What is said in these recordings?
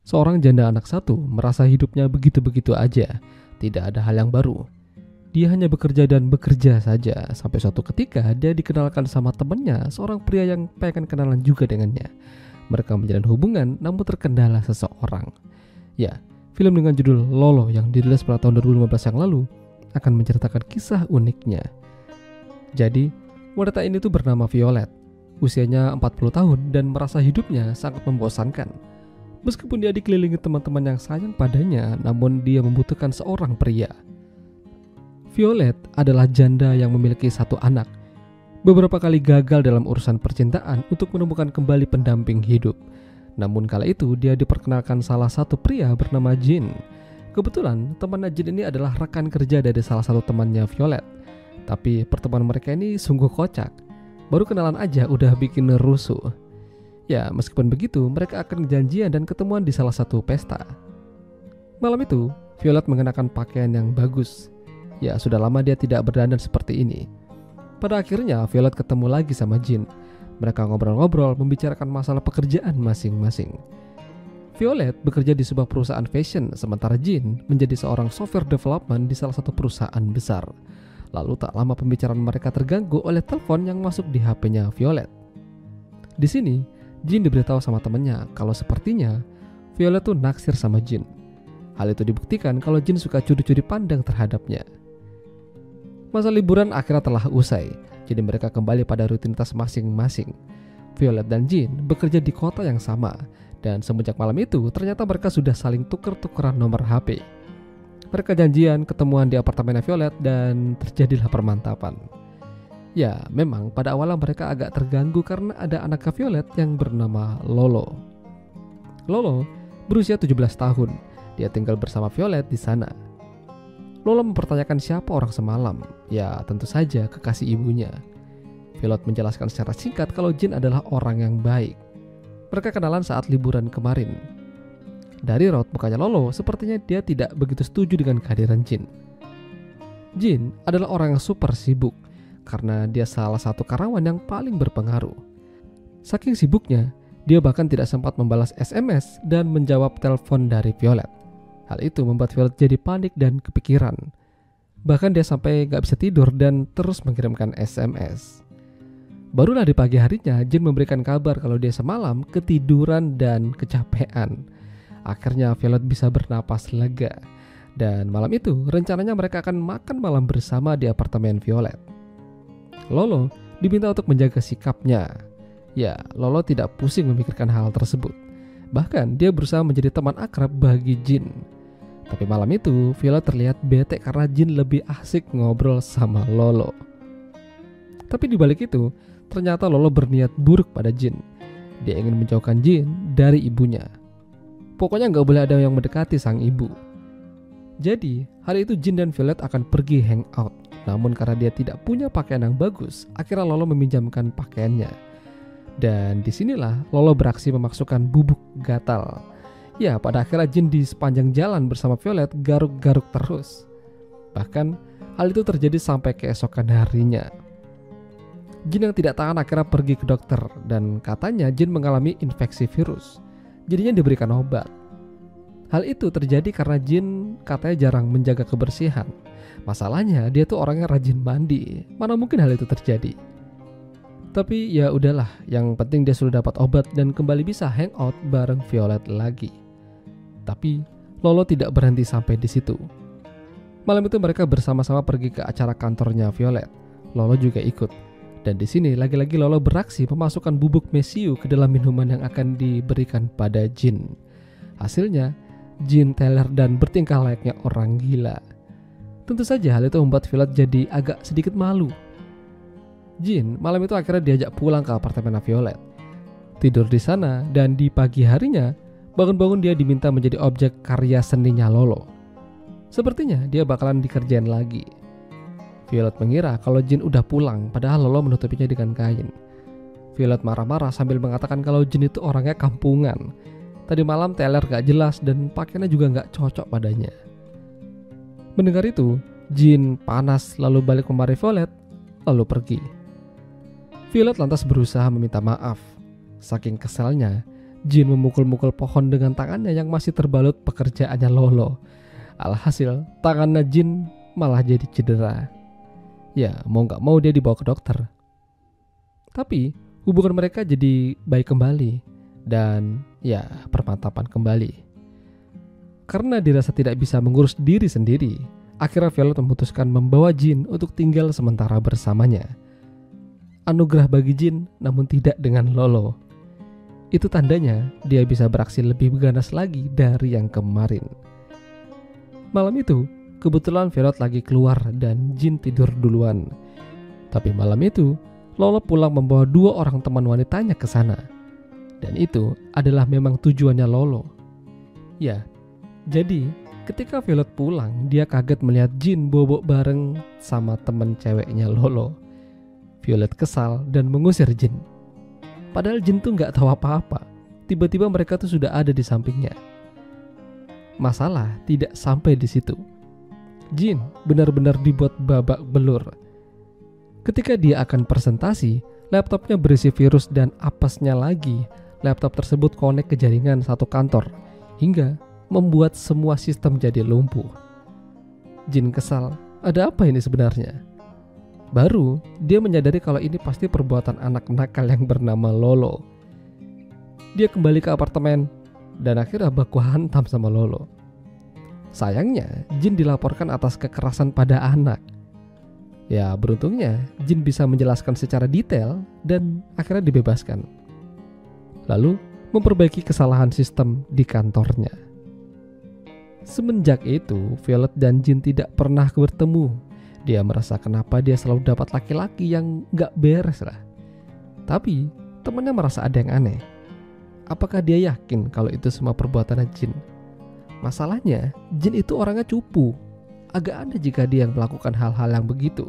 Seorang janda anak satu merasa hidupnya begitu-begitu aja, tidak ada hal yang baru. Dia hanya bekerja dan bekerja saja, sampai suatu ketika dia dikenalkan sama temannya, seorang pria yang pengen kenalan juga dengannya. Mereka menjalin hubungan namun terkendala seseorang. Ya, film dengan judul Lolo yang dirilis pada tahun 2015 yang lalu akan menceritakan kisah uniknya. Jadi, wanita ini tuh bernama Violet. Usianya 40 tahun dan merasa hidupnya sangat membosankan. Meskipun dia dikelilingi teman-teman yang sayang padanya, namun dia membutuhkan seorang pria. Violet adalah janda yang memiliki satu anak. Beberapa kali gagal dalam urusan percintaan untuk menemukan kembali pendamping hidup. Namun kala itu dia diperkenalkan salah satu pria bernama Jin. Kebetulan temannya Jin ini adalah rekan kerja dari salah satu temannya Violet. Tapi pertemuan mereka ini sungguh kocak. Baru kenalan aja udah bikin rusuh. Ya, meskipun begitu, mereka akan janjian dan ketemuan di salah satu pesta. Malam itu, Violet mengenakan pakaian yang bagus. Ya, sudah lama dia tidak berdandan seperti ini. Pada akhirnya, Violet ketemu lagi sama Jin. Mereka ngobrol-ngobrol, membicarakan masalah pekerjaan masing-masing. Violet bekerja di sebuah perusahaan fashion, sementara Jin menjadi seorang software development di salah satu perusahaan besar. Lalu tak lama pembicaraan mereka terganggu oleh telepon yang masuk di HP-nya Violet. Di sini, Jin diberitahu sama temannya kalau sepertinya Violet tuh naksir sama Jin. Hal itu dibuktikan kalau Jin suka curi-curi pandang terhadapnya. Masa liburan akhirnya telah usai, jadi mereka kembali pada rutinitas masing-masing. Violet dan Jin bekerja di kota yang sama, dan semenjak malam itu ternyata mereka sudah saling tuker-tukeran nomor HP. Mereka janjian ketemuan di apartemennya Violet dan terjadilah permantapan. Ya, memang pada awalnya mereka agak terganggu karena ada anak Violet yang bernama Lolo. Lolo berusia 17 tahun. Dia tinggal bersama Violet di sana. Lolo mempertanyakan siapa orang semalam. Ya, tentu saja kekasih ibunya. Violet menjelaskan secara singkat kalau Jin adalah orang yang baik. Mereka kenalan saat liburan kemarin. Dari raut mukanya Lolo, sepertinya dia tidak begitu setuju dengan kehadiran Jin. Jin adalah orang yang super sibuk, karena dia salah satu karyawan yang paling berpengaruh. Saking sibuknya, dia bahkan tidak sempat membalas SMS dan menjawab telepon dari Violet. Hal itu membuat Violet jadi panik dan kepikiran. Bahkan dia sampai gak bisa tidur dan terus mengirimkan SMS. Barulah di pagi harinya, Jin memberikan kabar kalau dia semalam ketiduran dan kecapean. Akhirnya Violet bisa bernapas lega. Dan malam itu, rencananya mereka akan makan malam bersama di apartemen Violet. Lolo diminta untuk menjaga sikapnya. Ya, Lolo tidak pusing memikirkan hal tersebut. Bahkan dia berusaha menjadi teman akrab bagi Jin. Tapi malam itu Violet terlihat bete karena Jin lebih asik ngobrol sama Lolo. Tapi di balik itu, ternyata Lolo berniat buruk pada Jin. Dia ingin menjauhkan Jin dari ibunya. Pokoknya gak boleh ada yang mendekati sang ibu. Jadi, hari itu Jin dan Violet akan pergi hangout. Namun karena dia tidak punya pakaian yang bagus, akhirnya Lolo meminjamkan pakaiannya. Dan disinilah Lolo beraksi memasukkan bubuk gatal. Ya, pada akhirnya Jin di sepanjang jalan bersama Violet garuk-garuk terus. Bahkan hal itu terjadi sampai keesokan harinya. Jin yang tidak tahan akhirnya pergi ke dokter dan katanya Jin mengalami infeksi virus. Jadinya diberikan obat. Hal itu terjadi karena Jin katanya jarang menjaga kebersihan. Masalahnya dia tuh orangnya rajin mandi. Mana mungkin hal itu terjadi? Tapi ya udahlah, yang penting dia sudah dapat obat dan kembali bisa hangout bareng Violet lagi. Tapi Lolo tidak berhenti sampai di situ. Malam itu mereka bersama-sama pergi ke acara kantornya Violet. Lolo juga ikut. Dan di sini lagi-lagi Lolo beraksi memasukkan bubuk mesiu ke dalam minuman yang akan diberikan pada Jin. Hasilnya, Jin teler dan bertingkah layaknya orang gila. Tentu saja hal itu membuat Violet jadi agak sedikit malu. Jin malam itu akhirnya diajak pulang ke apartemen Violet. Tidur di sana dan di pagi harinya, bangun-bangun dia diminta menjadi objek karya seninya Lolo. Sepertinya dia bakalan dikerjain lagi. Violet mengira kalau Jin udah pulang, padahal Lolo menutupinya dengan kain. Violet marah-marah sambil mengatakan kalau Jin itu orangnya kampungan. Tadi malam teler gak jelas dan pakaiannya juga gak cocok padanya. Mendengar itu, Jin panas lalu balik memarahi Violet, lalu pergi. Violet lantas berusaha meminta maaf. Saking keselnya, Jin memukul-mukul pohon dengan tangannya yang masih terbalut pekerjaannya Lolo. Alhasil, tangannya Jin malah jadi cedera. Ya, mau gak mau dia dibawa ke dokter. Tapi, hubungan mereka jadi baik kembali. Dan, ya, permantapan kembali. Karena dirasa tidak bisa mengurus diri sendiri, akhirnya Violet memutuskan membawa Jin untuk tinggal sementara bersamanya. Anugerah bagi Jin, namun tidak dengan Lolo. Itu tandanya dia bisa beraksi lebih ganas lagi dari yang kemarin. Malam itu, kebetulan Violet lagi keluar dan Jin tidur duluan. Tapi malam itu, Lolo pulang membawa 2 orang teman wanitanya ke sana. Dan itu adalah memang tujuannya Lolo. Ya, jadi ketika Violet pulang, dia kaget melihat Jin bobok bareng sama teman ceweknya Lolo. Violet kesal dan mengusir Jin. Padahal Jin tuh gak tahu apa-apa. Tiba-tiba mereka tuh sudah ada di sampingnya. Masalah tidak sampai di situ. Jin benar-benar dibuat babak belur. Ketika dia akan presentasi, laptopnya berisi virus dan apesnya lagi, laptop tersebut konek ke jaringan satu kantor, hingga membuat semua sistem jadi lumpuh. Jin kesal, ada apa ini sebenarnya? Baru dia menyadari kalau ini pasti perbuatan anak nakal yang bernama Lolo. Dia kembali ke apartemen dan akhirnya baku hantam sama Lolo. Sayangnya Jin dilaporkan atas kekerasan pada anak. Ya beruntungnya Jin bisa menjelaskan secara detail dan akhirnya dibebaskan. Lalu memperbaiki kesalahan sistem di kantornya. Semenjak itu Violet dan Jin tidak pernah bertemu. Dia merasa kenapa dia selalu dapat laki-laki yang gak beres lah. Tapi temannya merasa ada yang aneh. Apakah dia yakin kalau itu semua perbuatannya Jin? Masalahnya Jin itu orangnya cupu. Agak aneh jika dia yang melakukan hal-hal yang begitu.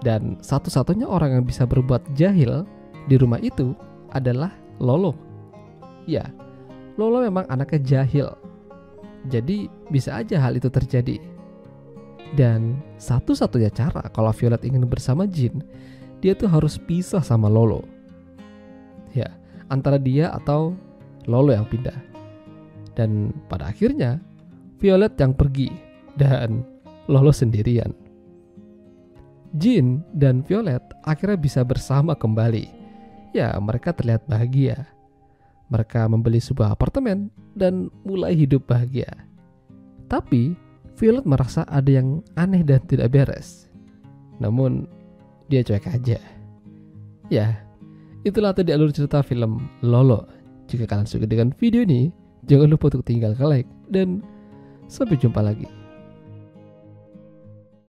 Dan satu-satunya orang yang bisa berbuat jahil di rumah itu adalah Lolo. Ya, Lolo memang anaknya jahil. Jadi bisa aja hal itu terjadi. Dan satu-satunya cara kalau Violet ingin bersama Jin, dia tuh harus pisah sama Lolo. Ya, antara dia atau Lolo yang pindah. Dan pada akhirnya Violet yang pergi dan Lolo sendirian. Jin dan Violet akhirnya bisa bersama kembali. Ya, mereka terlihat bahagia. Mereka membeli sebuah apartemen dan mulai hidup bahagia. Tapi Violet merasa ada yang aneh dan tidak beres. Namun dia cuek aja. Ya, itulah tadi alur cerita film Lolo. Jika kalian suka dengan video ini, jangan lupa untuk tinggal like dan sampai jumpa lagi.